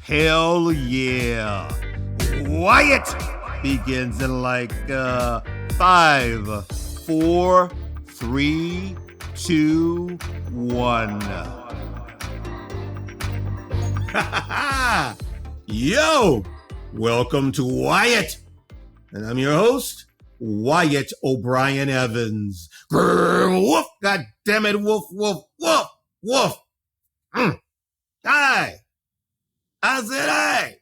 Hell yeah. Wyatt begins in like 5, 4, 3, 2, 1. Yo, welcome to Wyatt. And I'm your host, Wyatt O'Brien Evans. Grr, woof, God damn it, woof, woof, woof, woof. Hi. I said hi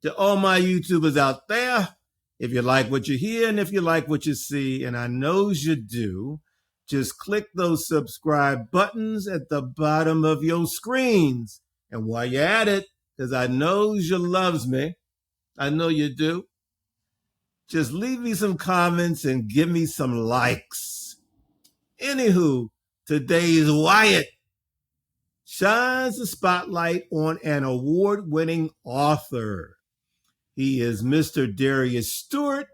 to all my YouTubers out there. If you like what you hear and if you like what you see, and I knows you do, just click those subscribe buttons at the bottom of your screens. And while you're at it, because I knows you loves me, I know you do, just leave me some comments and give me some likes. Anywho, today's Wyatt shines the spotlight on an award-winning author. He is Mr. Darius Stewart.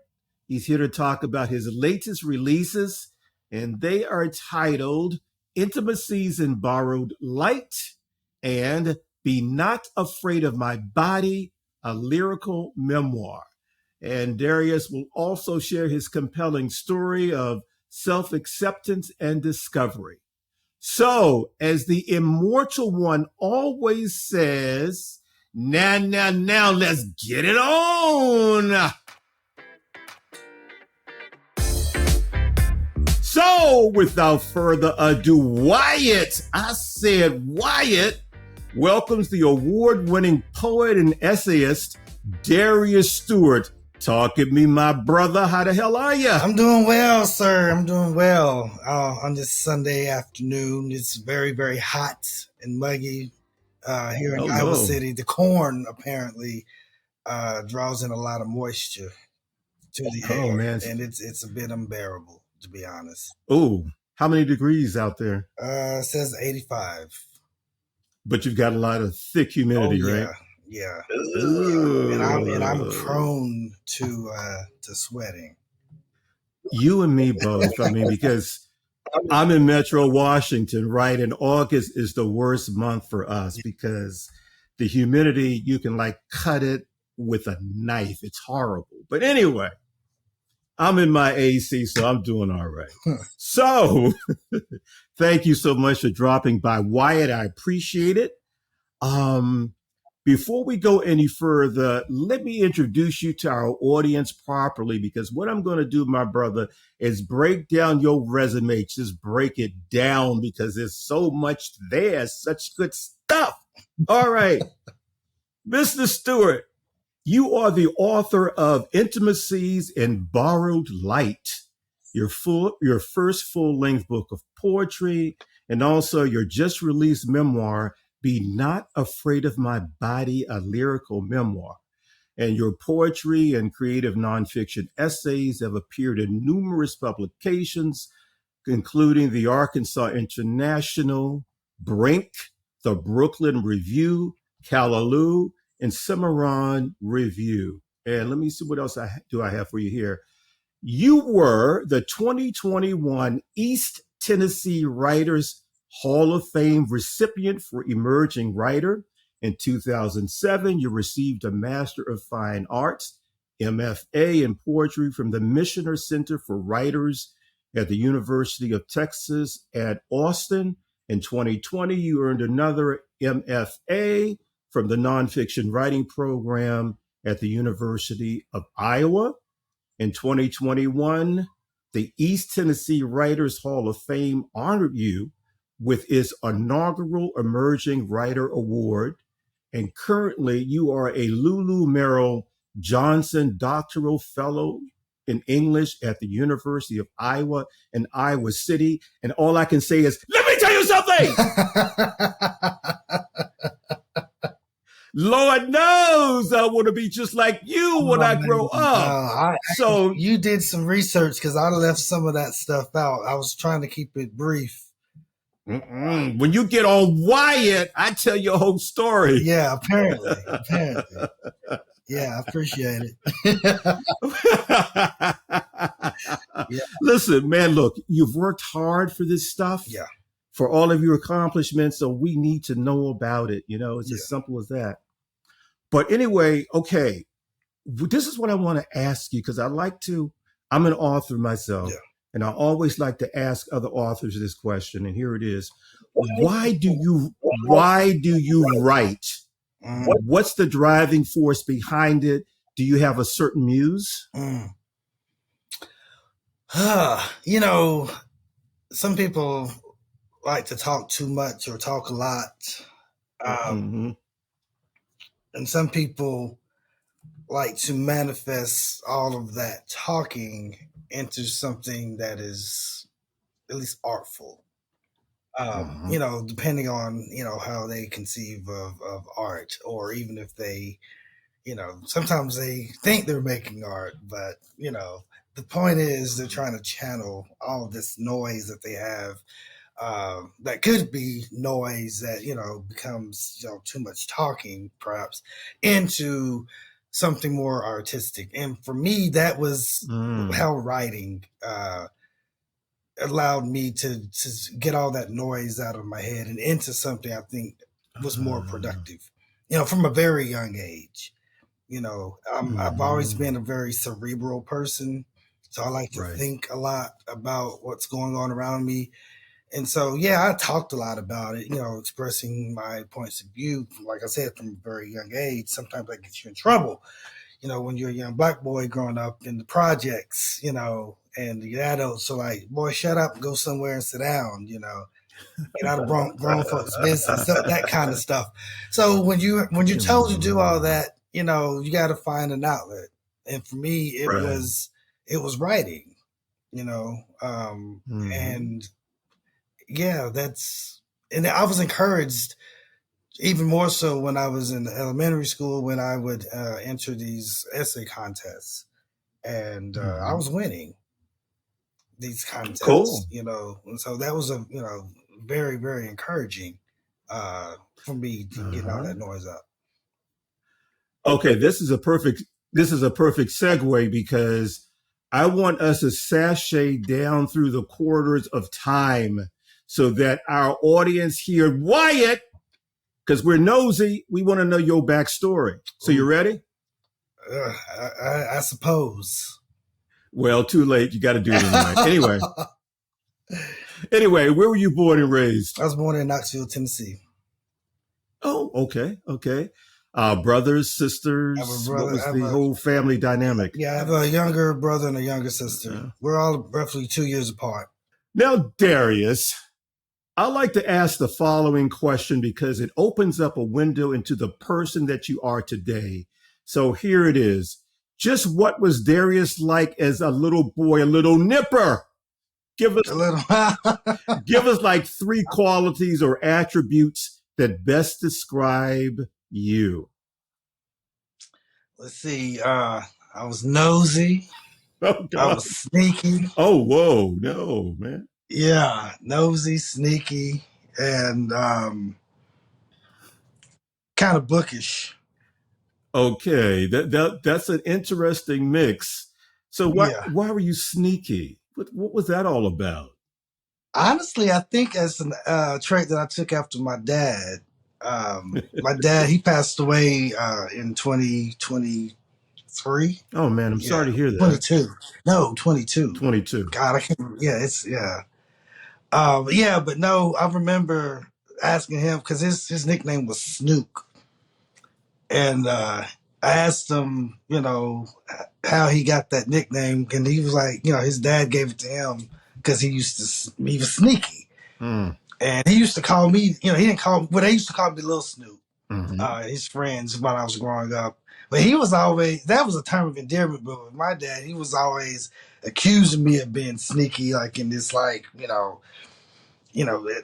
He's here to talk about his latest releases, and they are titled Intimacies in Borrowed Light and Be Not Afraid of My Body, a Lyrical Memoir. And Darius will also share his compelling story of self-acceptance and discovery. So, as the immortal one always says, now, let's get it on. So, without further ado, Wyatt, I said Wyatt, welcomes the award-winning poet and essayist, Darius Stewart. Talk at me, my brother. How the hell are you? I'm doing well, sir. I'm doing well on this Sunday afternoon. It's very, very hot and muggy here in Iowa City. The corn apparently draws in a lot of moisture to the air, man. And it's a bit unbearable, to be honest. Oh, how many degrees out there? It says 85. But you've got a lot of thick humidity, right? Yeah. And I'm prone to sweating. You and me both. I mean, because I'm in Metro Washington, right? And August is the worst month for us because the humidity, you can like cut it with a knife. It's horrible. But anyway, I'm in my AC, so I'm doing all right. So thank you so much for dropping by, Wyatt. I appreciate it. Before we go any further, let me introduce you to our audience properly, because what I'm going to do, my brother, is break down your resume. Just break it down because there's so much there, such good stuff. All right. Mr. Stewart, you are the author of Intimacies in Borrowed Light, your first full-length book of poetry, and also your just released memoir, Be Not Afraid of My Body, a Lyrical Memoir. And your poetry and creative nonfiction essays have appeared in numerous publications, including the Arkansas International, Brink, the Brooklyn Review, Callaloo, and Cimarron Review. And let me see what else I have for you here. You were the 2021 East Tennessee Writers Hall of Fame recipient for Emerging Writer. In 2007, you received a Master of Fine Arts, MFA in Poetry from the Missioner Center for Writers at the University of Texas at Austin. In 2020, you earned another MFA from the Nonfiction Writing Program at the University of Iowa. In 2021, the East Tennessee Writers Hall of Fame honored you with its inaugural Emerging Writer Award. And currently, you are a Lulu Merrill Johnson Doctoral Fellow in English at the University of Iowa in Iowa City. And all I can say is, let me tell you something! Lord knows I want to be just like you when I grow up. So you did some research because I left some of that stuff out. I was trying to keep it brief. When you get on Wyatt, I tell your whole story. Yeah, apparently. Yeah, I appreciate it. Yeah. Listen, man, look, you've worked hard for this stuff. Yeah. For all of your accomplishments, so we need to know about it. You know, it's as simple as that. But anyway, okay, this is what I want to ask you because I'm an author myself, Yeah. and I always like to ask other authors this question. And here it is: Why do you write? What's the driving force behind it? Do you have a certain muse? You know, some people like to talk too much or talk a lot. Mm-hmm. And some people like to manifest all of that talking into something that is at least artful. Uh-huh. You know, depending on, you know, how they conceive of art, or even if they, you know, sometimes they think they're making art, but, you know, the point is they're trying to channel all this noise that they have, that could be noise that, you know, becomes, you know, too much talking perhaps, into something more artistic. And for me, that was Mm. how writing allowed me to get all that noise out of my head and into something I think was more Uh, productive, you know, from a very young age. You know, I've always mhm. been a very cerebral person, so I like to Right. think a lot about what's going on around me. And so, yeah, I talked a lot about it, you know, expressing my points of view. Like I said, from a very young age, sometimes that gets you in trouble, you know, when you're a young black boy growing up in the projects, you know, and the adults are like, boy, shut up and go somewhere and sit down, you know, get out of grown folks' business, that kind of stuff. So when you're told to do all Mm. that, you know, you got to find an outlet. And for me, Right. it was writing, you know, Mm-hmm. and yeah, and I was encouraged even more so when I was in elementary school, when I would enter these essay contests, and I Mm-hmm. was winning these contests, Cool. you know, and so that was a, you know, very very encouraging for me to get all Uh-huh. that noise up. Okay, this is a perfect segue because I want us to sashay down through the corridors of time so that our audience here, Wyatt, because we're nosy, we want to know your backstory. So you Ooh, ready? I suppose. Well, too late. You got to do it anyway. Anyway, where were you born and raised? I was born in Knoxville, Tennessee. Oh, okay, okay. Brothers, I have a sisters. What brother. I was have the a whole family dynamic? Yeah, I have a younger brother and a younger sister. Uh, We're all roughly 2 years apart. Now, Darius, I like to ask the following question because it opens up a window into the person that you are today. So here it is. Just what was Darius like as a little boy, a little nipper? Give us A little. give us like three qualities or attributes that best describe you. Let's see. I was nosy. Oh I God. was sneaky. Oh whoa, no, man. Yeah, nosy, sneaky, and kind of bookish. Okay, that's an interesting mix. So Yeah. why were you sneaky? What was that all about? Honestly, I think as a trait that I took after my dad. My dad, he passed away in 2023. Oh man, I'm Yeah, sorry to hear that. 22. No, 22. 22. God, I can't. Yeah, it's yeah. Yeah, but no, I remember asking him because his nickname was Snook, and I asked him, you know, how he got that nickname, and he was like, you know, his dad gave it to him because he was sneaky, Mm. and he used to call me, you know, he didn't call me, well, they used to call me Little Snoop, Hmm. his friends when I was growing up. But he was always, that was a term of endearment. But with my dad, he was always accusing me of being sneaky, like in this, like,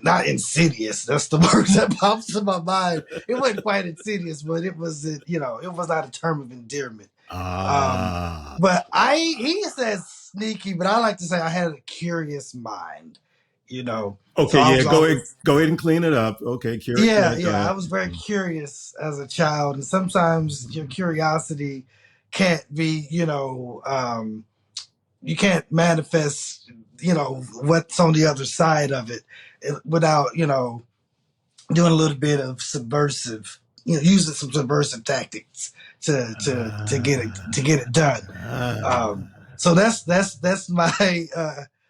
not insidious. That's the word that pops to my mind. It wasn't quite insidious, but it was, it was not a term of endearment. Um, Ah. but he says sneaky, but I like to say I had a curious mind, So Okay, I yeah, was always, go ahead and clean it up. Okay, yeah, yeah, go I ahead. was very curious as a child, and sometimes your curiosity can't be, you can't manifest, what's on the other side of it without, doing a little bit of subversive, using some subversive tactics to get it done. So that's my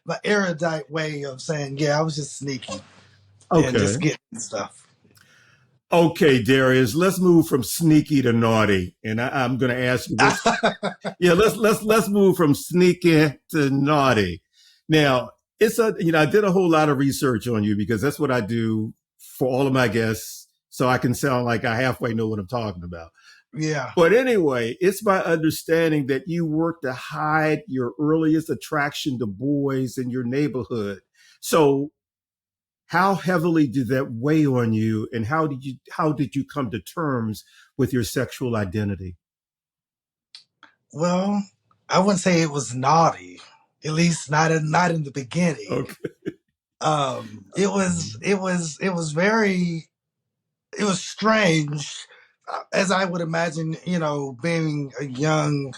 my erudite way of saying, yeah, I was just sneaky and just getting stuff. Okay, Darius, let's move from sneaky to naughty, and I'm going to ask you this. Yeah, let's move from sneaky to naughty. Now, I did a whole lot of research on you because that's what I do for all of my guests, so I can sound like I halfway know what I'm talking about. Yeah. But anyway, it's my understanding that you work to hide your earliest attraction to boys in your neighborhood. So how heavily did that weigh on you, and how did you come to terms with your sexual identity? Well, I wouldn't say it was naughty, at least not in the beginning. Okay. It was strange, as I would imagine, being a young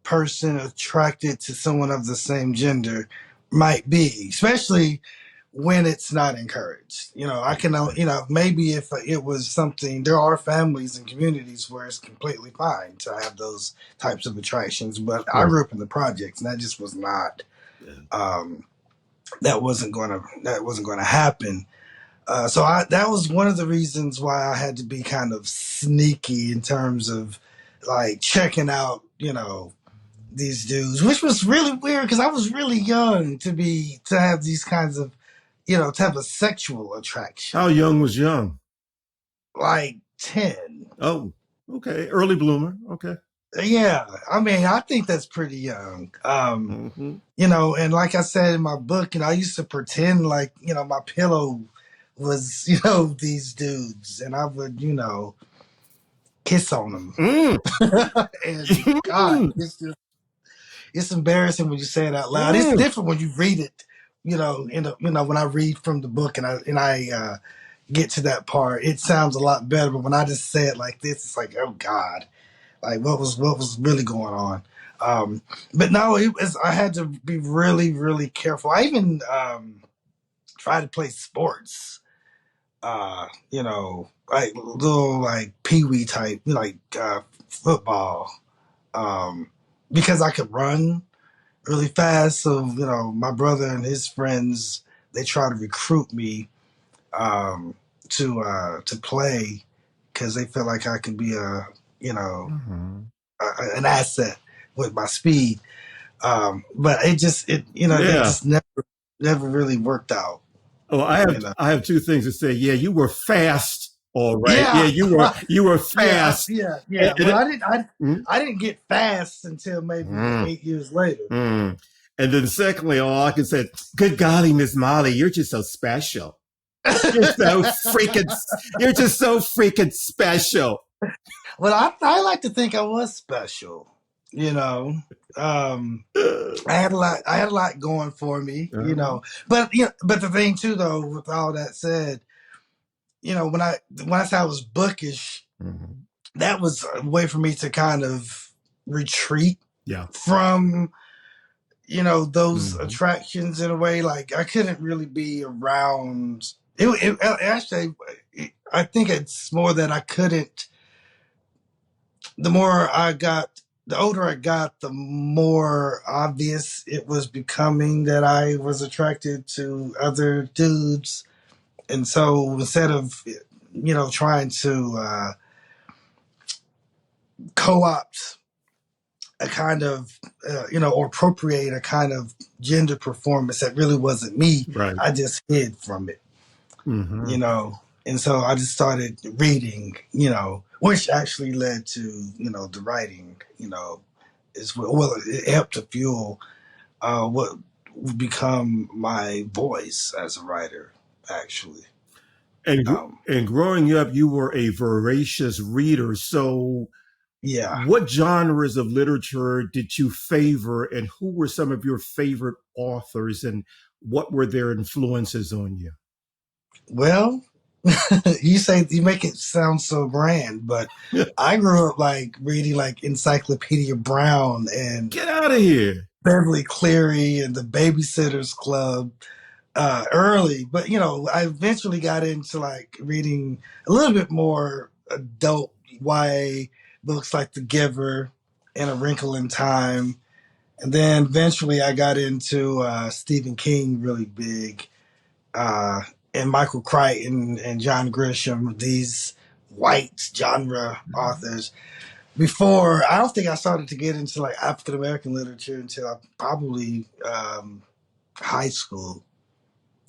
person attracted to someone of the same gender might be, especially when it's not encouraged. I can, maybe if it was something, there are families and communities where it's completely fine to have those types of attractions, but I grew up in the projects and that just was not, that wasn't going to happen. So that was one of the reasons why I had to be kind of sneaky in terms of like checking out, these dudes, which was really weird because I was really young to have these kinds of, to have a sexual attraction. How young was young? Like 10. Oh, okay. Early bloomer. Okay. Yeah. I mean, I think that's pretty young. And like I said in my book, I used to pretend like, my pillow was, these dudes, and I would, kiss on them. And God, it's embarrassing when you say it out loud. It's different when you read it, when I read from the book and I get to that part, it sounds a lot better. But when I just say it like this, it's like, oh God, like what was really going on? But no, I had to be really, really careful. I even tried to play sports, like little like peewee type, like football, because I could run really fast. So, my brother and his friends, they try to recruit me to play because they feel like I could be an asset with my speed. But it just never really worked out. Oh, I have two things to say. Yeah, you were fast. All right. Yeah, you were fast. Yeah. I didn't get fast until maybe 8 years later. And then secondly, all I can say, good golly, Miss Molly, you're just so special. You're just so freaking special. Well, I like to think I was special. I had a lot going for me, But but the thing too, though, with all that said, when I say I was bookish, that was a way for me to kind of retreat from those attractions in a way. Like I couldn't really be around it. Actually, I think it's more that I couldn't. The older I got, the more obvious it was becoming that I was attracted to other dudes. And so instead of, trying to co-opt a kind of, or appropriate a kind of gender performance that really wasn't me, I just hid from it, And so I just started reading, which actually led to, the writing, it helped to fuel what would become my voice as a writer, actually. And growing up, you were a voracious reader. So what genres of literature did you favor, and who were some of your favorite authors, and what were their influences on you? Well, you make it sound so grand, but I grew up like reading like Encyclopedia Brown and get out of here, Beverly Cleary and the Babysitters Club early. But I eventually got into like reading a little bit more adult YA books like The Giver and A Wrinkle in Time. And then eventually I got into Stephen King really big, and Michael Crichton and John Grisham, these white genre authors. Before, I don't think I started to get into like African American literature until probably high school,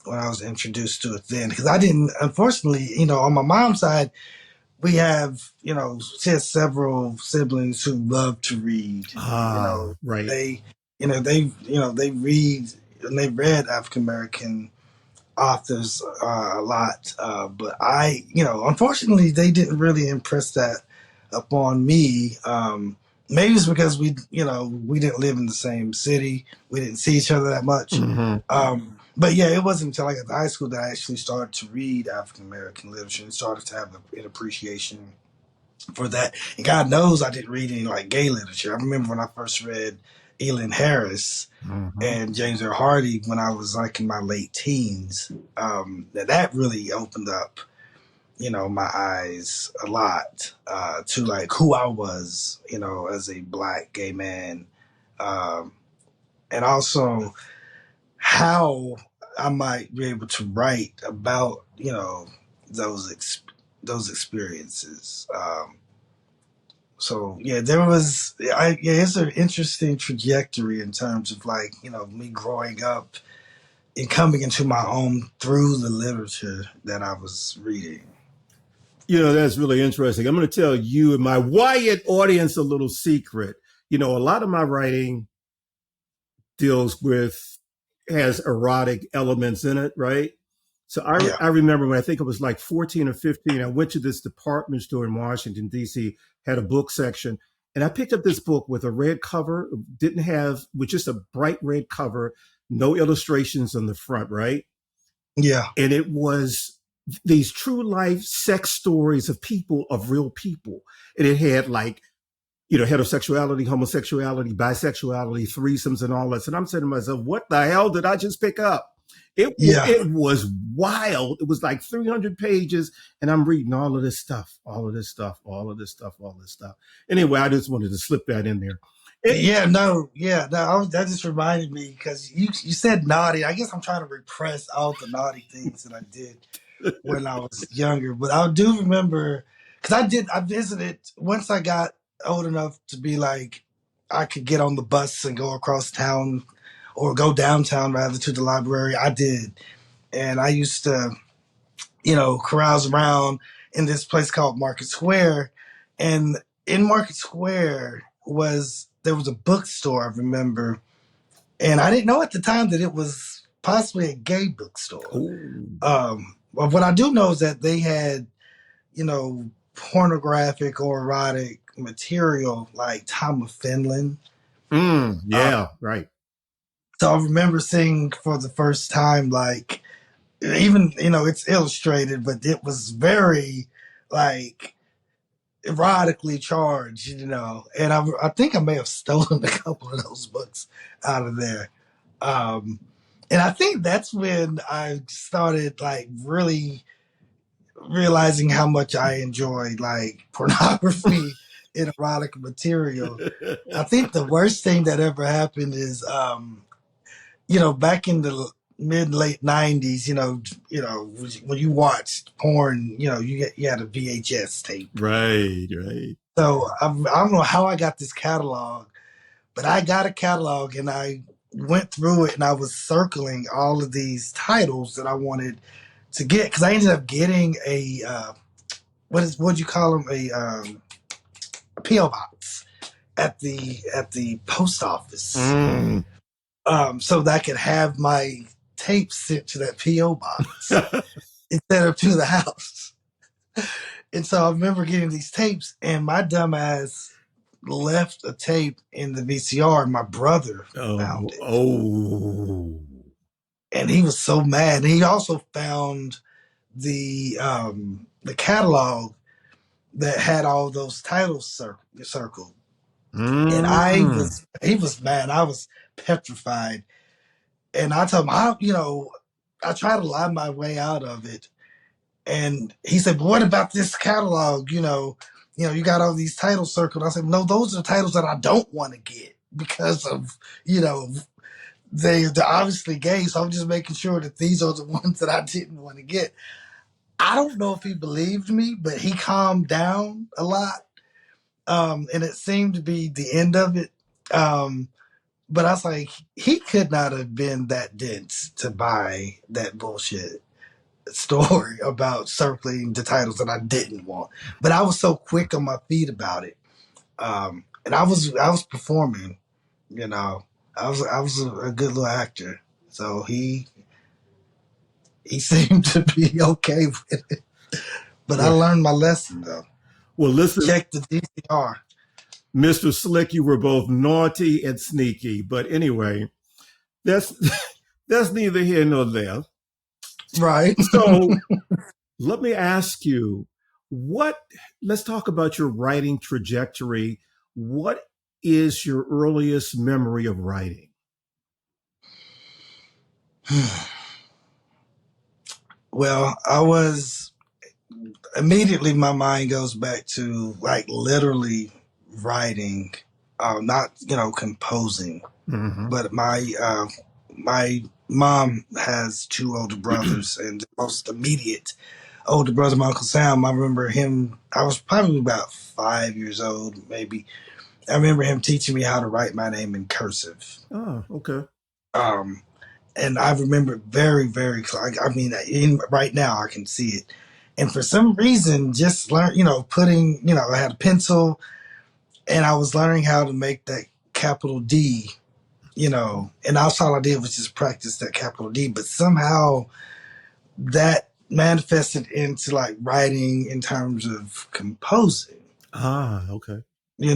when I was introduced to it then. Because I didn't, unfortunately, on my mom's side, we have, she has several siblings who love to read. Right. They read, and they read African American authors a lot. But unfortunately, they didn't really impress that upon me. Maybe it's because we didn't live in the same city. We didn't see each other that much. But yeah, it wasn't until I got to high school that I actually started to read African American literature and started to have an appreciation for that. And God knows I didn't read any like gay literature. I remember when I first read Elin Harris and James R. Hardy when I was like in my late teens. That really opened up, my eyes a lot to like who I was, as a black gay man, and also how I might be able to write about, those experiences. So yeah, it's an interesting trajectory in terms of like, me growing up and coming into my own through the literature that I was reading. That's really interesting. I'm going to tell you and my Wyatt audience a little secret. A lot of my writing has erotic elements in it, right? So I remember when I think it was like 14 or 15, I went to this department store in Washington, D.C., had a book section, and I picked up this book with a red cover, with just a bright red cover, no illustrations on the front, right? Yeah. And it was these true life sex stories of real people. And it had like, heterosexuality, homosexuality, bisexuality, threesomes, and all that. And I'm saying to myself, what the hell did I just pick up? It was wild. It was like 300 pages, and I'm reading all of this stuff. Anyway, I just wanted to slip that in there. That just reminded me because you said naughty. I guess I'm trying to repress all the naughty things that I did when I was younger. But I do remember because I visited once I got old enough to be like I could get on the bus and go across town or go downtown rather to the library. I did, and I used to carouse around in this place called Market Square, and in Market Square there was a bookstore, I remember, and I didn't know at the time that it was possibly a gay bookstore. But what I do know is that they had, pornographic or erotic material like Tom of Finland. Right. So I remember seeing for the first time, like, even, it's illustrated, but it was very, like, erotically charged, and I think I may have stolen a couple of those books out of there. And I think that's when I started like really realizing how much I enjoyed like pornography and erotic material. I think the worst thing that ever happened is, back in the mid late '90s, when you watched porn, you had a VHS tape. Right. So I don't know how I got this catalog, but I got a catalog and I went through it and I was circling all of these titles that I wanted to get because I ended up getting a what'd you call them, a PO box at the post office, so that I could have my tapes sent to that PO box instead of to the house. And so I remember getting these tapes, and my dumbass left a tape in the VCR, and my brother found it. And he was so mad. And he also found the catalog that had all those titles circled. And he was mad. I was petrified. And I told him, I tried to lie my way out of it. And he said, "But what about this catalog? You got all these titles circled." I said, "No, those are titles that I don't want to get because of, you know, they're obviously gay. So I'm just making sure that these are the ones that I didn't want to get." I don't know if he believed me, but he calmed down a lot. And it seemed to be the end of it. But I was like, he could not have been that dense to buy that bullshit story about circling the titles that I didn't want. But I was so quick on my feet about it. And I was performing, you know. I was a good little actor. So he seemed to be okay with it. But I Right. learned my lesson though. Well, listen, Check the DCR. Mr. Slick, you were both naughty and sneaky. But anyway, that's that's neither here nor there. Right. So let me ask you, what let's talk about your writing trajectory. What is your earliest memory of writing? Well, I was immediately my mind goes back to like literally writing, not composing. Mm-hmm. But my mom has two older brothers, and the most immediate older brother, my Uncle Sam. I remember him. I was probably about 5 years old, maybe. I remember him teaching me how to write my name in cursive. Oh, okay. Um, and I remember it very, very. I mean, right now I can see it. And for some reason, just learn, putting, I had a pencil, and I was learning how to make that capital D, and all I did was just practice that capital D. But somehow that manifested into like writing in terms of composing. Ah, okay. I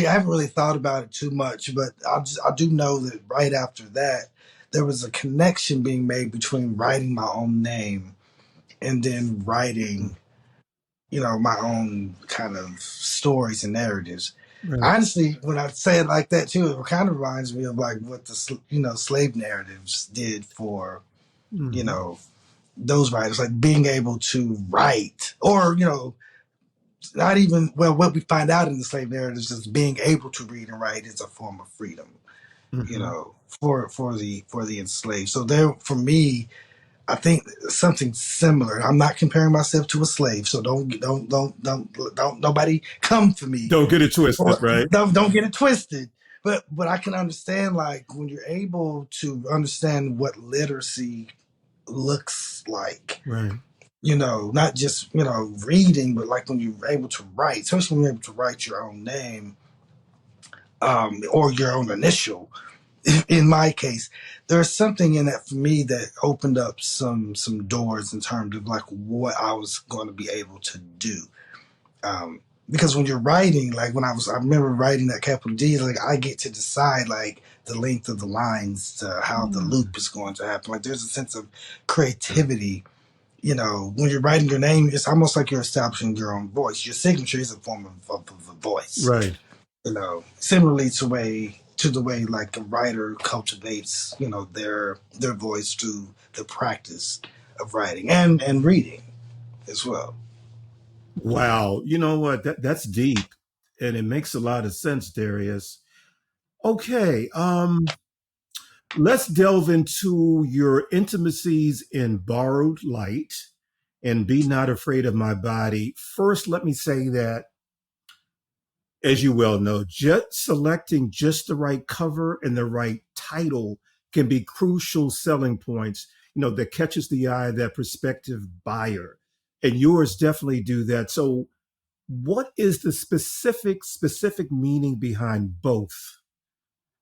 haven't really thought about it too much, but I do know that right after that, there was a connection being made between writing my own name and then writing, my own kind of stories and narratives. Right. Honestly, when I say it like that too, it kind of reminds me of like what the slave narratives did for you Mm-hmm. know those writers, like being able to write, or not even what we find out in the slave narratives is being able to read and write is a form of freedom, Mm-hmm. for the enslaved. So there, for me, I think something similar. I'm not comparing myself to a slave, so don't nobody come for me. Don't get it twisted, right? Don't get it twisted. But I can understand, like, when you're able to understand what literacy looks like, Right. not just reading, but like when you're able to write, especially when you're able to write your own name, or your own initial. In my case, there's something in that for me that opened up some doors in terms of like what I was going to be able to do. Because when you're writing, like I remember writing that capital D, like I get to decide like the length of the lines to how the Mm. loop is going to happen. Like there's a sense of creativity. When you're writing your name, it's almost like you're establishing your own voice. Your signature is a form of a voice. Right. Similarly to the way like a writer cultivates, their voice through the practice of writing and reading as well. Wow. You know what? That's deep, and it makes a lot of sense, Darius. Okay. Let's delve into your intimacies in borrowed light and be not afraid of my body. First, let me say that, as you well know, just selecting just the right cover and the right title can be crucial selling points, that catches the eye of that prospective buyer. And yours definitely do that. So what is the specific meaning behind both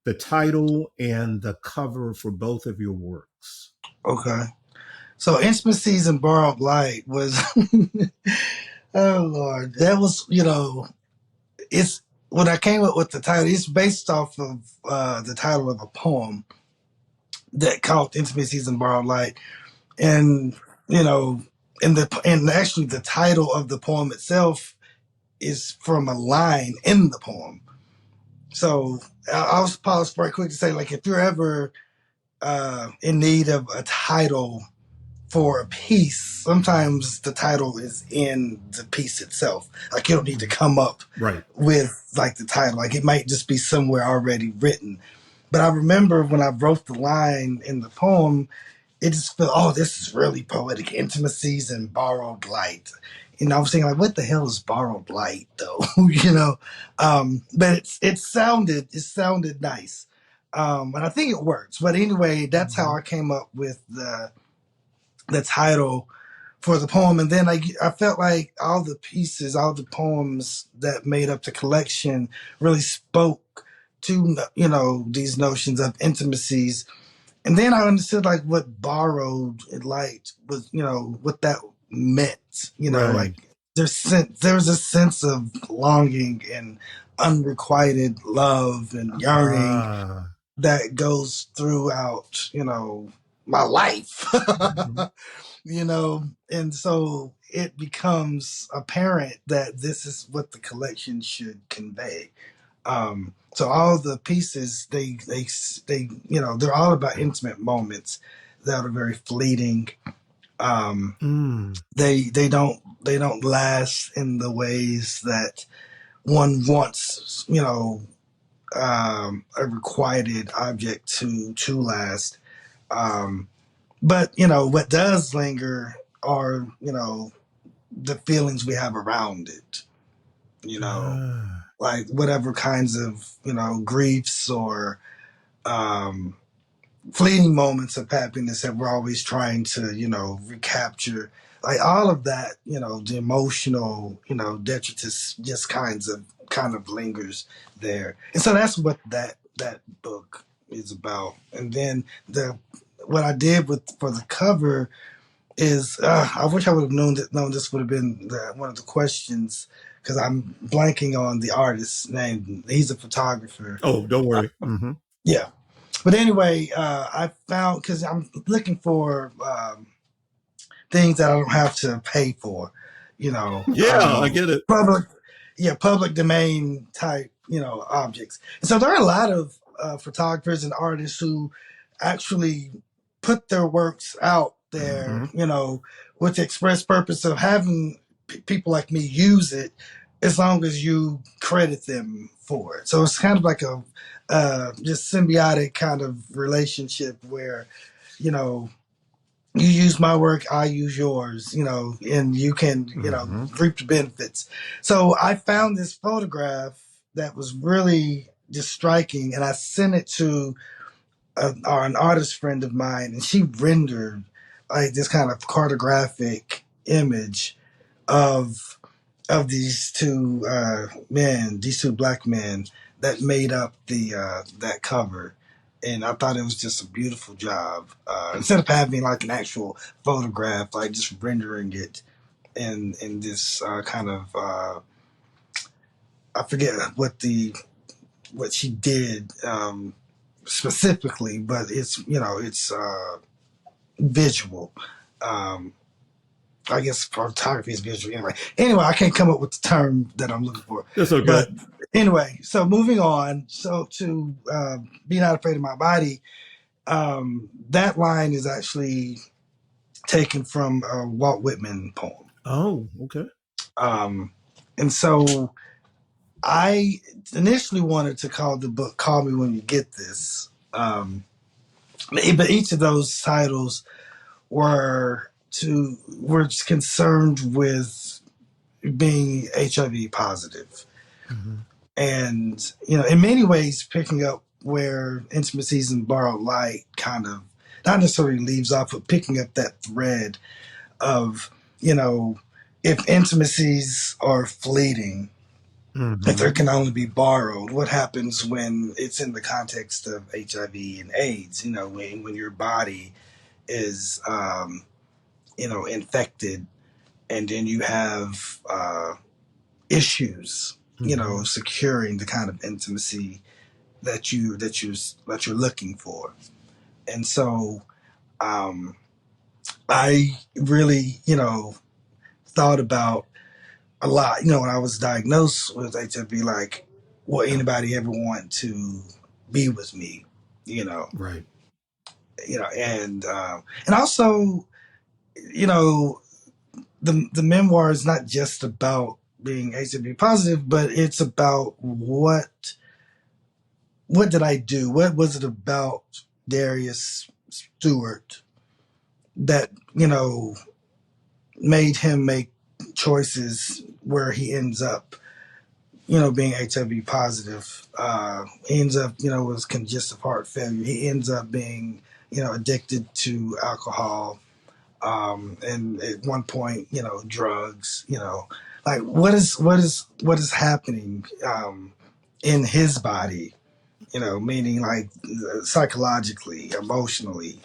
the title and the cover for both of your works? Okay. So Intimacies and Borrowed Light was oh Lord. That was, it's when I came up with the title, it's based off of the title of a poem that called Intimacies and Borrowed Light. And, you know, and actually the title of the poem itself is from a line in the poem. So I'll pause very quick to say, like, if you're ever in need of a title for a piece, sometimes the title is in the piece itself. Like you don't need to come up Right. with like the title. Like it might just be somewhere already written. But I remember when I wrote the line in the poem, it just felt, oh, this is really poetic. Intimacies and borrowed light. You know, I was thinking like, what the hell is borrowed light though? You know, but it sounded nice, and I think it works. But anyway, that's how I came up with the title for the poem. And then I felt like all the pieces, all the poems that made up the collection really spoke to, you know, these notions of intimacies. And then I understood like what borrowed light was, you know, what that meant, you know, Right. like there's a sense of longing and unrequited love and yearning Ah. that goes throughout, you know, my life. Mhm. You know, and so it becomes apparent that this is what the collection should convey. So all the pieces, they, you know, they're all about intimate moments that are very fleeting. Mm. They don't last in the ways that one wants, you know, a requited object to last. Um, but you know what does linger are, you know, the feelings we have around it, you know, Ah. like whatever kinds of, you know, griefs or um, fleeting moments of happiness that we're always trying to, you know, recapture. Like all of that, you know, the emotional, you know, detritus just kind of lingers there. And so that's what that book is about. And then the what I did with for the cover is I wish I would have known this would have been one of the questions because I'm blanking on the artist's name. He's a photographer. Oh, don't worry. Yeah, but anyway, I found because I'm looking for things that I don't have to pay for, you know, Yeah, I get it. public domain type, you know, objects. And so there are a lot of photographers and artists who actually put their works out there, Hmm. you know, with the express purpose of having people like me use it as long as you credit them for it. So it's kind of like a just symbiotic kind of relationship where, you know, you use my work, I use yours, you know, and you can, you know, Hmm. reap the benefits. So I found this photograph that was really just striking, and I sent it to an artist friend of mine, and she rendered like this kind of cartographic image of these two men, these two black men that made up the that cover. And I thought it was just a beautiful job. Instead of having like an actual photograph, like just rendering it in this kind of I forget what she did specifically, but it's, you know, it's visual. Um, I guess photography is visual anyway. Anyway, I can't come up with the term that I'm looking for. That's okay. But anyway, so moving on. So to be not afraid of my body, that line is actually taken from a Walt Whitman poem. Oh, okay. Um, and so I initially wanted to call the book "Call Me When You Get This," but each of those titles were concerned with being HIV positive. Hmm. And, you know, in many ways, picking up where Intimacies and Borrowed Light kind of not necessarily leaves off, but picking up that thread of, you know, if intimacies are fleeting, if Hmm. there can only be borrowed, what happens when it's in the context of HIV and AIDS? You know, when your body is, you know, infected, and then you have issues, you know, Hmm. securing the kind of intimacy that you're looking for. And so um, I really, you know, thought about a lot. You know, when I was diagnosed with HIV, like, will anybody ever want to be with me? You know, Right. and also you know, the memoir is not just about being HIV positive, but it's about what did I do? What was it about Darius Stewart that, made him make choices where he ends up, being HIV positive. He ends up, with congestive heart failure. He ends up being, addicted to alcohol. And at one point, drugs, like what is happening, in his body, meaning like psychologically, emotionally,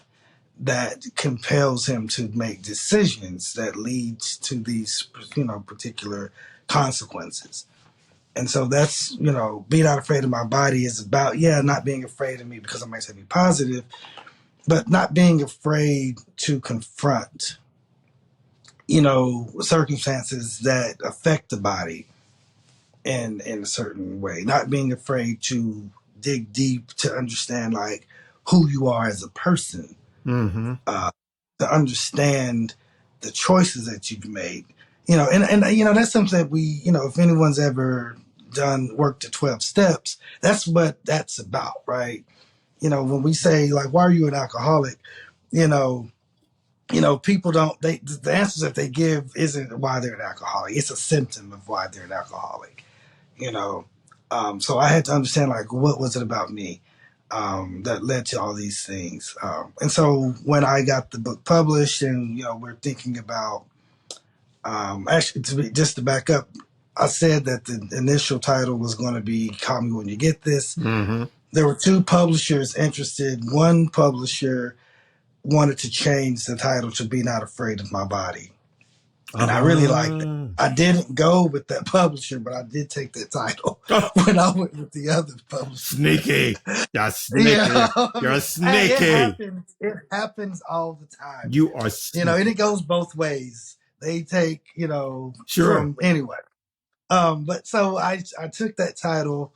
that compels him to make decisions that leads to these, particular consequences. And so that's, Be Not Afraid of My Body is about, not being afraid of me because I'm HIV positive, but not being afraid to confront, circumstances that affect the body in a certain way. Not being afraid to dig deep to understand like who you are as a person, to understand the choices that you've made. And that's something that we, if anyone's ever done work the 12 steps, that's what that's about, right? When we say like, why are you an alcoholic? You know, people don't, the answers that they give isn't why they're an alcoholic. It's a symptom of why they're an alcoholic, you know. So I had to understand like, what was it about me, that led to all these things. And so when I got the book published and, we're thinking about, actually just to back up, I said that the initial title was going to be Call Me When You Get This. There were two publishers interested. One publisher wanted to change the title to Be Not Afraid of My Body. And I really liked it. I didn't go with that publisher, but I did take that title when I went with the other publisher. Sneaky. You're sneaky. Yeah. You're sneaky. It happens all the time. You are sneaky. And it goes both ways. They take, Sure. From anyway. But so I took that title.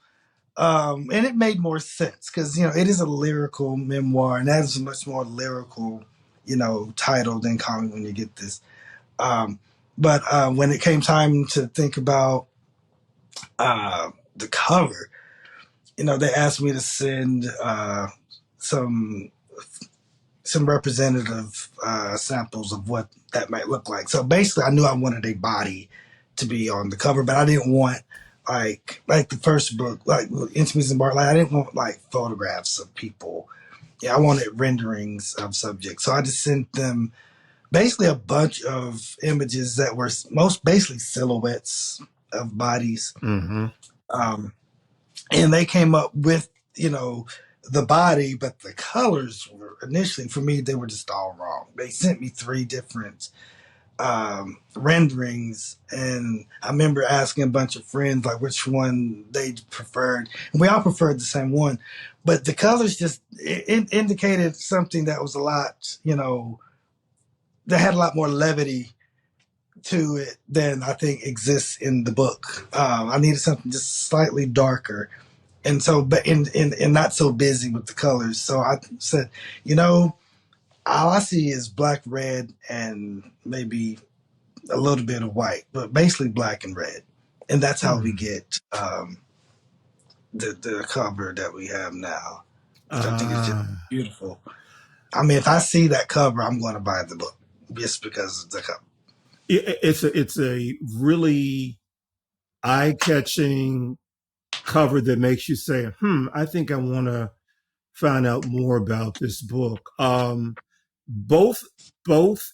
And it made more sense because, it is a lyrical memoir, and that is a much more lyrical, title than Call Me When You Get This. But when it came time to think about the cover, they asked me to send some representative samples of what that might look like. So basically, I knew I wanted a body to be on the cover, but I didn't want like the first book, like Intimacies and Bar. Like I didn't want like photographs of people. Yeah, I wanted renderings of subjects. So I just sent them basically a bunch of images that were most basically silhouettes of bodies. And they came up with, the body, but the colors were initially, for me, they were just all wrong. They sent me 3 different renderings, and I remember asking a bunch of friends like which one they preferred, and we all preferred the same one, but the colors just it indicated something that was a lot, that had a lot more levity to it than I think exists in the book. I needed something just slightly darker, and so but and not so busy with the colors. So I said, all I see is black, red, and maybe a little bit of white, but basically black and red. And that's how we get the cover that we have now. I think it's just beautiful. I mean, if I see that cover, I'm going to buy the book just because of the cover. It's a really eye-catching cover that makes you say, I think I want to find out more about this book. Both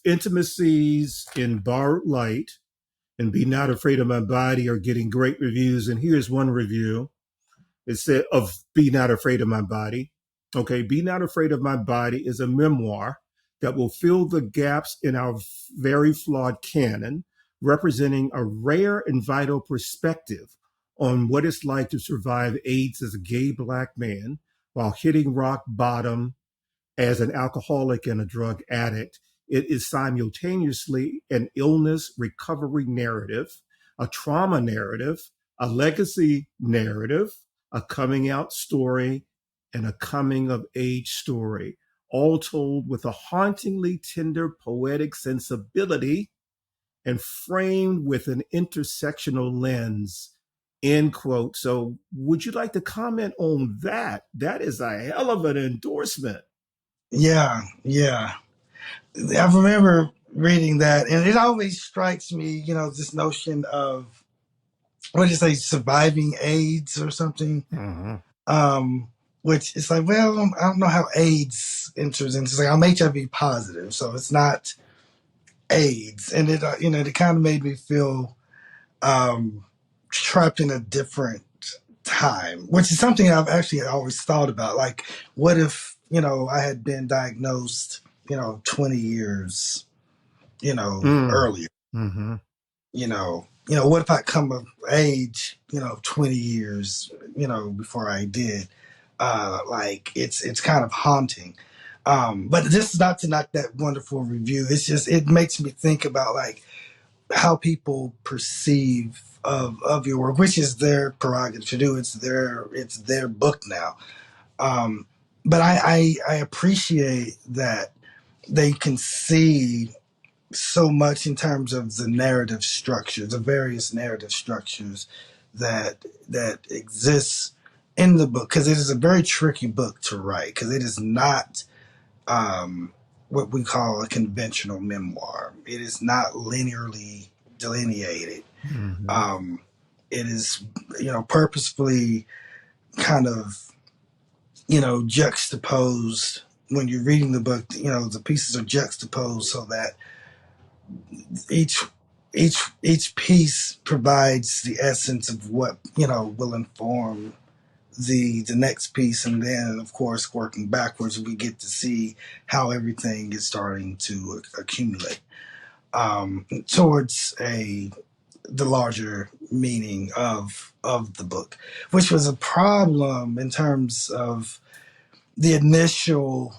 Intimacies in Borrowed Light and Be Not Afraid of My Body are getting great reviews. And here's one review. It said of Be Not Afraid of My Body. Okay, Be Not Afraid of My Body is a memoir that will fill the gaps in our very flawed canon, representing a rare and vital perspective on what it's like to survive AIDS as a gay Black man while hitting rock bottom as an alcoholic and a drug addict. It is simultaneously an illness recovery narrative, a trauma narrative, a legacy narrative, a coming out story, and a coming of age story, all told with a hauntingly tender poetic sensibility and framed with an intersectional lens. End quote. So, would you like to comment on that? That is a hell of an endorsement. Yeah, yeah. I remember reading that, and it always strikes me, this notion of, what do you say, surviving AIDS or something. Mm-hmm. Which is like, well, I don't know how AIDS enters into. It's like, I'm HIV positive, so it's not AIDS, and it kind of made me feel trapped in a different time, which is something I've actually always thought about. Like, what if I had been diagnosed 20 years Mm. earlier? Mm-hmm. What if I come of age 20 years before I did? Like, it's kind of haunting. But this is not to knock that wonderful review. It's just, it makes me think about, like, how people perceive of your work, which is their prerogative to do. It's their book now. But I appreciate that they can see so much in terms of the narrative structure, the various narrative structures that exists in the book, because it is a very tricky book to write, because it is not what we call a conventional memoir. It is not linearly delineated. Mm-hmm. Um, it is, purposefully kind of, juxtaposed. When you're reading the book, the pieces are juxtaposed so that each each piece provides the essence of what will inform the next piece, and then of course working backwards we get to see how everything is starting to accumulate towards the larger meaning of the book, which was a problem in terms of the initial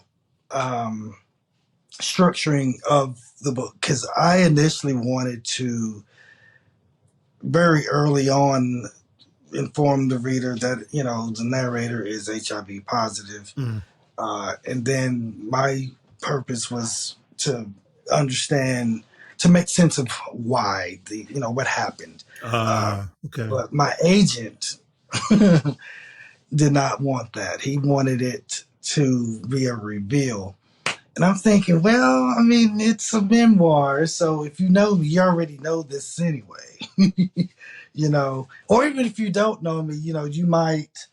structuring of the book, because I initially wanted to very early on inform the reader that the narrator is HIV positive, Mm. and then my purpose was to understand, to make sense of why what happened. Okay. But my agent did not want that. He wanted it to be a reveal. And I'm thinking, well, I mean, it's a memoir, so if you know me, you already know this anyway. Or even if you don't know me, you might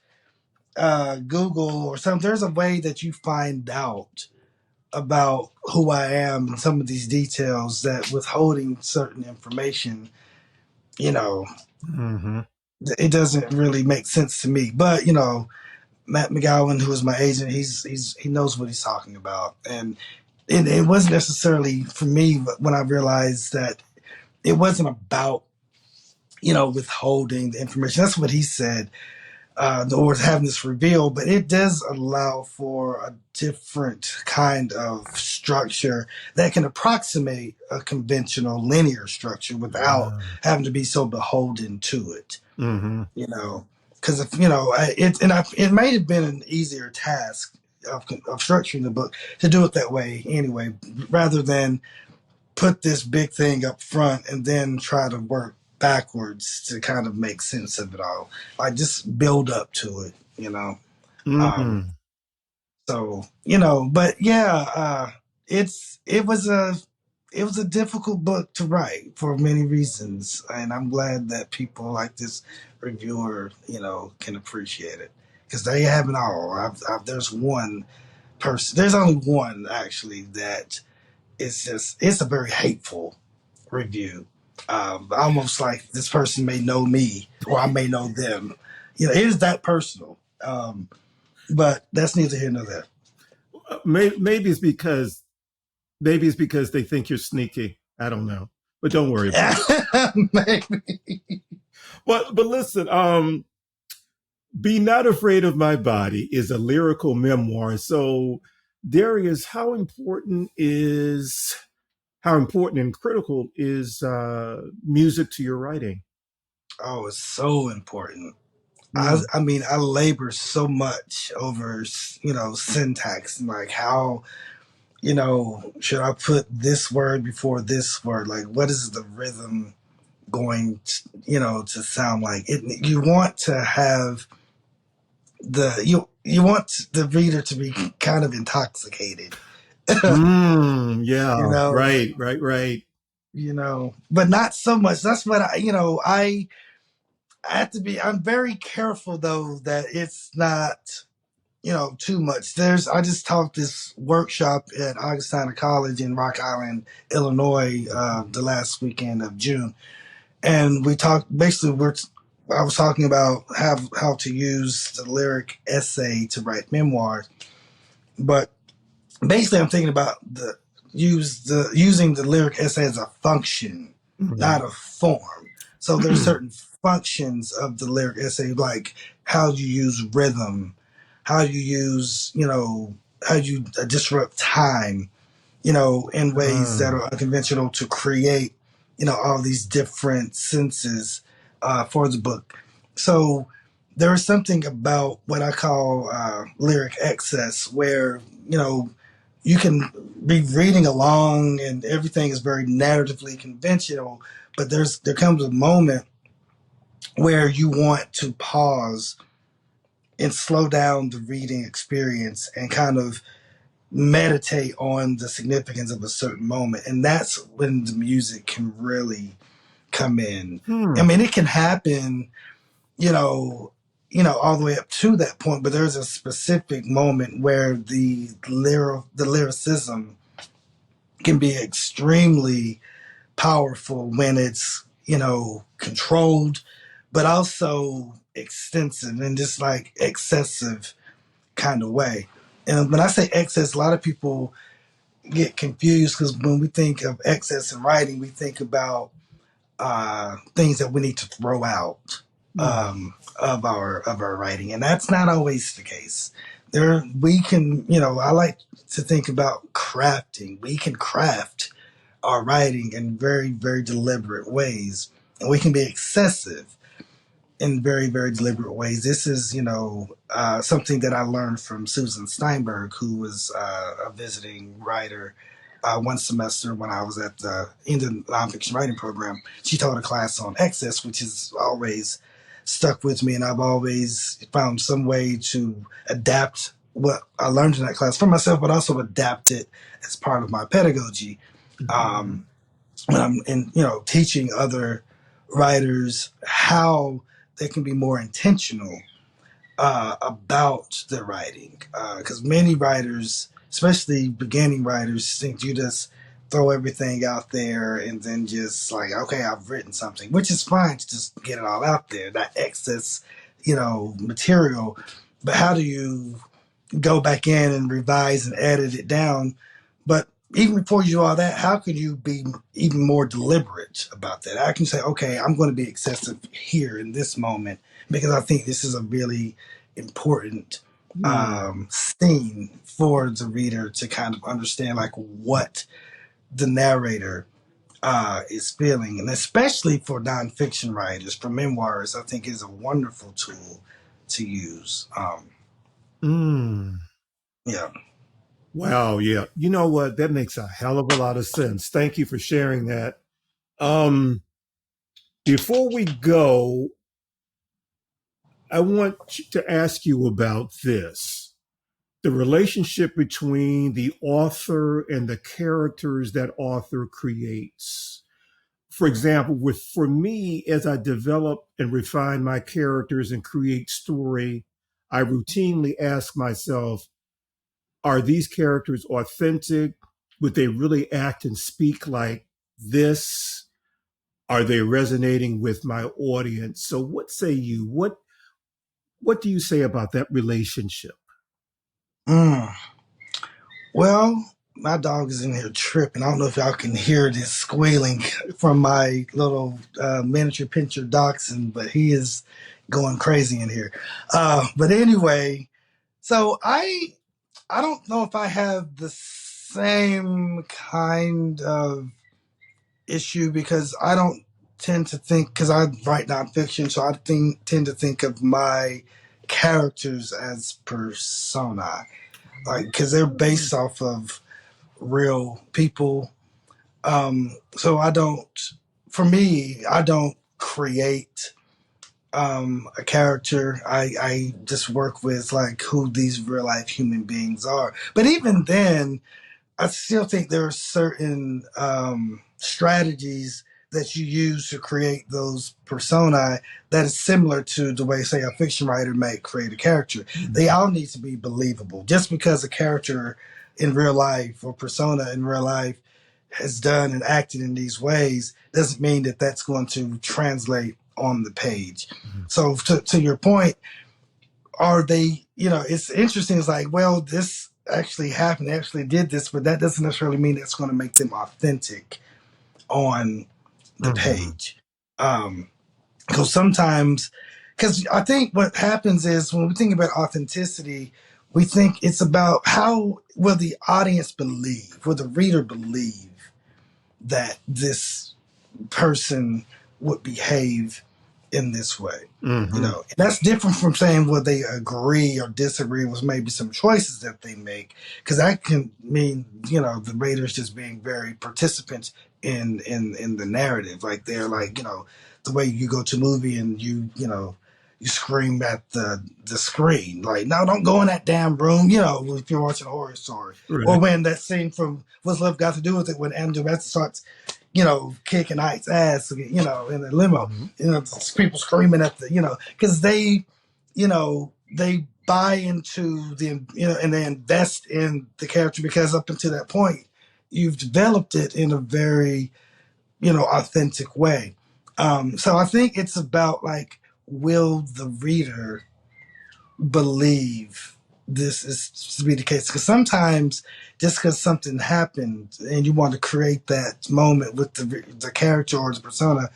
Google or something. There's a way that you find out about who I am and some of these details, that withholding certain information, you know, Mm-hmm. it doesn't really make sense to me. But, Matt McGowan, who is my agent, he knows what he's talking about. And it wasn't necessarily for me, but when I realized that it wasn't about, withholding the information. That's what he said, or having this reveal, but it does allow for a different kind of structure that can approximate a conventional linear structure without having to be so beholden to it. Mm-hmm. Because if it might have been an easier task of structuring the book to do it that way anyway, rather than put this big thing up front and then try to work backwards to kind of make sense of it all. Like, just build up to it. Um, Mm-hmm. so, but yeah, it was a difficult book to write for many reasons, and I'm glad that people like this reviewer, can appreciate it, because they have it all. There's one person. There's only one actually that it's a very hateful review. Almost like this person may know me or I may know them. It is that personal. But that's neither here nor there. Maybe it's because they think you're sneaky. I don't know, but don't worry about Maybe. it. But listen, "Be Not Afraid of My Body" is a lyrical memoir. So, Darius, how important and critical is music to your writing? Oh, it's so important. Mm. I mean, I labor so much over, syntax and like how, should I put this word before this word? Like, what is the rhythm going to, to sound like? You want to have you want the reader to be kind of intoxicated, Yeah, like, right. but not so much. That's what I have to be. I'm very careful though that it's not too much. I just taught this workshop at Augustana College in Rock Island, Illinois, the last weekend of June, and we talked. Basically, I was talking about how to use the lyric essay to write memoirs, but basically, I'm thinking about using the lyric essay as a function, Mm-hmm. not a form. So there's certain functions of the lyric essay, like how you use rhythm, how you use, how you disrupt time, in ways that are unconventional to create, all these different senses for the book. So there is something about what I call lyric excess, where you can be reading along and everything is very narratively conventional, but there comes a moment where you want to pause and slow down the reading experience and kind of meditate on the significance of a certain moment. And that's when the music can really come in. I Hmm. mean, it can happen, all the way up to that point, but there's a specific moment where the lyricism can be extremely powerful when it's, controlled, but also extensive and just like excessive kind of way. And when I say excess, a lot of people get confused because when we think of excess in writing, we think about things that we need to throw out Hmm. of our writing, and that's not always the case. There, we can, I like to think about crafting. We can craft our writing in very, very deliberate ways, and we can be excessive in very, very deliberate ways. This is, something that I learned from Susan Steinberg, who was a visiting writer one semester when I was at the Indian nonfiction writing program. She taught a class on excess, which has always stuck with me, and I've always found some way to adapt what I learned in that class for myself, but also adapt it as part of my pedagogy. Hmm. Um, when I'm teaching other writers how they can be more intentional about their writing, because many writers, especially beginning writers, think you just throw everything out there and then just like, okay, I've written something, which is fine to just get it all out there, that excess material. But how do you go back in and revise and edit it down? But even before you do all that, how can you be even more deliberate about that? I can say, okay, I'm going to be excessive here in this moment because I think this is a really important Hmm. scene for the reader to kind of understand, like what the narrator is feeling, and especially for nonfiction writers, for memoirs, I think is a wonderful tool to use. Mm. Yeah. Wow, yeah. You know what? That makes a hell of a lot of sense. Thank you for sharing that. Um, Before we go, I want to ask you about this. The relationship between the author and the characters that author creates. For example, for me, as I develop and refine my characters and create story, I routinely ask myself, are these characters authentic? Would they really act and speak like this? Are they resonating with my audience? So what say you? What do you say about that relationship? Mm. Well, my dog is in here tripping. I don't know if y'all can hear this squealing from my little miniature pincher dachshund, but he is going crazy in here. But anyway, so I don't know if I have the same kind of issue because I don't tend to think, because I write nonfiction, so I tend to think of my characters as persona, like, because they're based off of real people. So for me, I don't create a character. I just work with like who these real life human beings are. But even then, I still think there are certain strategies that you use to create those personae that is similar to the way, say, a fiction writer might create a character. Mm-hmm. They all need to be believable. Just because a character in real life or persona in real life has done and acted in these ways doesn't mean that that's going to translate on the page. Mm-hmm. So to your point, are they, it's interesting. It's like, well, this actually happened, they actually did this, but that doesn't necessarily mean that's going to make them authentic on the mm-hmm. page. Because I think what happens is when we think about authenticity, we think it's about how will the audience believe, will the reader believe that this person would behave in this way. Mm-hmm. And that's different from saying whether they agree or disagree with maybe some choices that they make, because that can mean the readers just being very participants in the narrative. Like they're like the way you go to a movie and you scream at the screen, like, no, don't go in that damn room, if you're watching a horror story. Right. Or when that scene from What's Love Got to Do with It, when Andrew Best starts kicking Ike's ass, in the limo, mm-hmm. People screaming at because they buy into and they invest in the character, because up until that point, you've developed it in a very, authentic way. So I think it's about like, will the reader believe this is to be the case? Because sometimes just because something happened and you want to create that moment with the character or the persona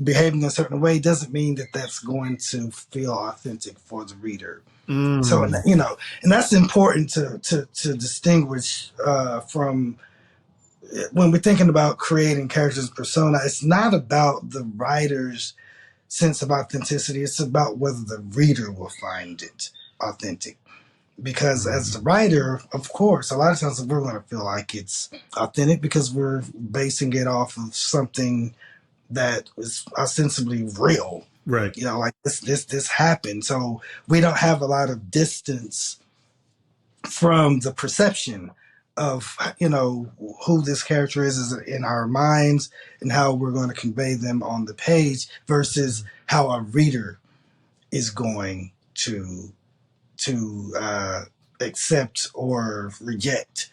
behaving a certain way doesn't mean that that's going to feel authentic for the reader. Mm. So, and that's important to distinguish from when we're thinking about creating characters and persona. It's not about the writer's sense of authenticity. It's about whether the reader will find it authentic. Because as the writer, of course, a lot of times we're going to feel like it's authentic because we're basing it off of something that is ostensibly real. Right. Like this happened. So we don't have a lot of distance from the perception of, who this character is in our minds and how we're going to convey them on the page versus how a reader is going to accept or reject,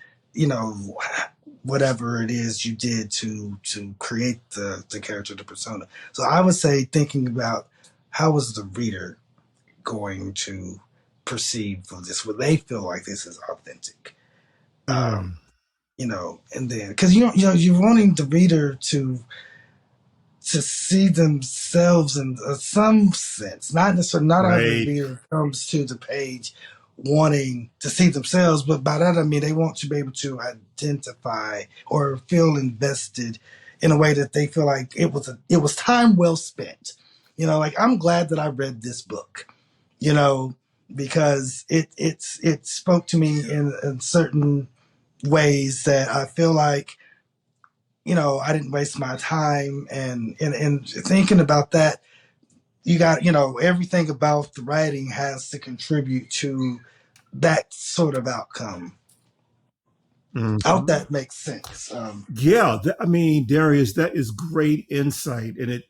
whatever it is you did to create the character, the persona. So I would say thinking about how is the reader going to perceive this, will they feel like this is authentic? And then because you're wanting the reader to see themselves in some sense, not necessarily, not right. Every reader comes to the page wanting to see themselves, but by that I mean they want to be able to identify or feel invested in a way that they feel like it was time well spent. Like, I'm glad that I read this book, because it spoke to me in certain ways that I feel like, I didn't waste my time, and thinking about that, you got, everything about the writing has to contribute to that sort of outcome. Mm-hmm. I hope that makes sense. I mean, Darius, that is great insight, and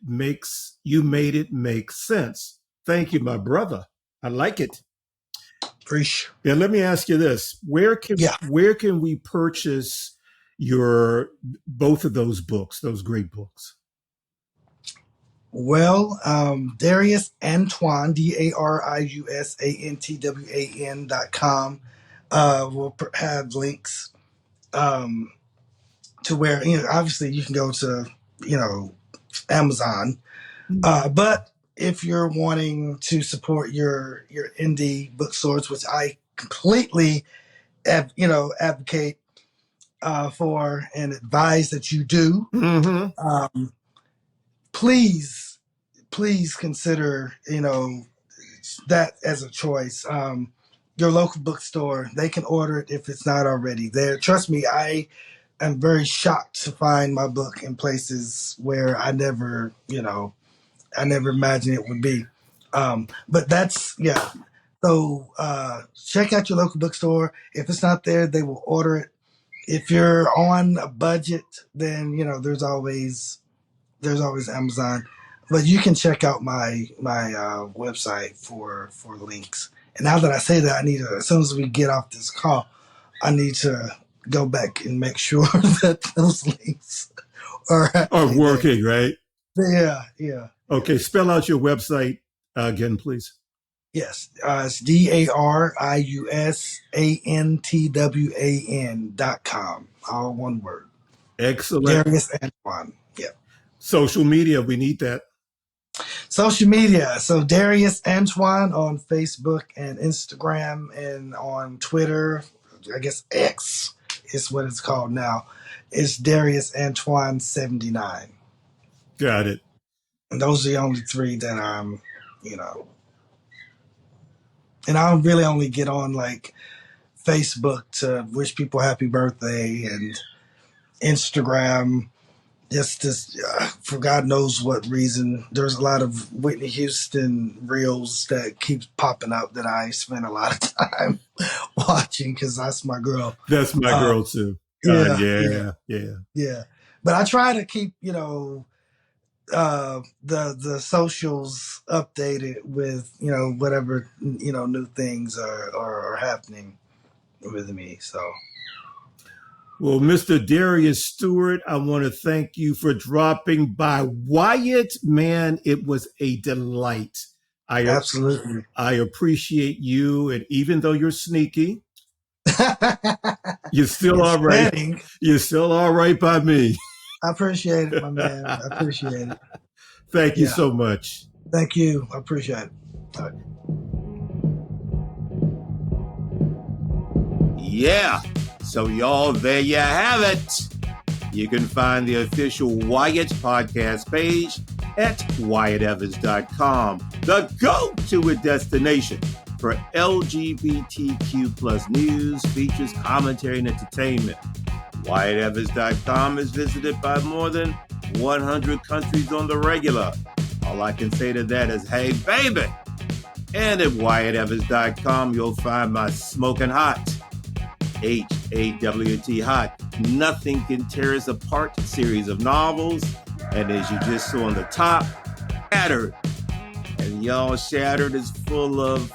you made it make sense. Thank you, my brother. I like it. Appreciate. Yeah, let me ask you this: where can we purchase both of those books, those great books? Well, dariusantwan, dariusantwan.com. We'll have links to where, obviously you can go to, Amazon. But if you're wanting to support your indie bookstores, which I completely, advocate for and advise that you do, please consider, that as a choice. Your local bookstore, they can order it if it's not already there. Trust me, I am very shocked to find my book in places where I never imagined it would be. But that's, yeah. So check out your local bookstore. If it's not there, they will order it. If you're on a budget, then there's always Amazon. But you can check out my website for links. And now that I say that, I need to, as soon as we get off this call, I need to go back and make sure that those links are working, right? Yeah. Okay, spell out your website again, please. Yes, it's DariusAntwan.com. All one word. Excellent. Darius Antwan. Yeah. Social media, we need that. Social media. So Darius Antwan on Facebook and Instagram, and on Twitter, I guess X is what it's called now. It's Darius Antwan 79. Got it. And those are the only three that I'm, and I really only get on like Facebook to wish people happy birthday, and Instagram just for God knows what reason. There's a lot of Whitney Houston reels that keeps popping up that I spend a lot of time watching because that's my girl. That's my girl too. Yeah. But I try to keep the socials updated with whatever new things are happening with me. So. Well, Mr. Darius Stewart, I want to thank you for dropping by. Wyatt, man, it was a delight. Absolutely. I appreciate you. And even though you're sneaky, you're still all right. You're still all right by me. I appreciate it, my man. I appreciate it. Thank you so much. Thank you. I appreciate it. All right. Yeah. So, y'all, there you have it. You can find the official Wyatt podcast page at WyattEvans.com, the go-to destination for LGBTQ plus news, features, commentary, and entertainment. WyattEvans.com is visited by more than 100 countries on the regular. All I can say to that is, hey, baby. And at WyattEvans.com, you'll find my smoking hot, HAWT hot, Nothing Can Tear Us Apart series of novels. And as you just saw on the top, Shattered. And y'all, Shattered is full of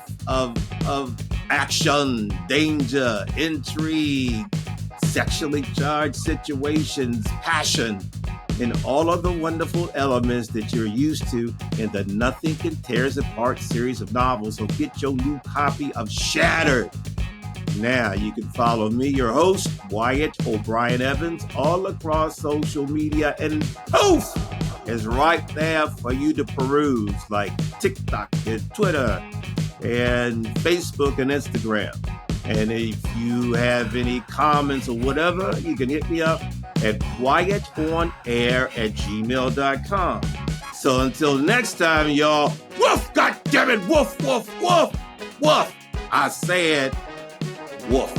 action, danger, intrigue, sexually charged situations, passion, and all of the wonderful elements that you're used to in the Nothing Can Tear Us Apart series of novels. So get your new copy of Shattered. Now, you can follow me, your host, Wyatt O'Brien Evans, all across social media, and poof, is right there for you to peruse, like TikTok and Twitter and Facebook and Instagram. And if you have any comments or whatever, you can hit me up at wyattonair@gmail.com. So until next time, y'all, woof, goddammit, woof, woof, woof, woof. I said, woof.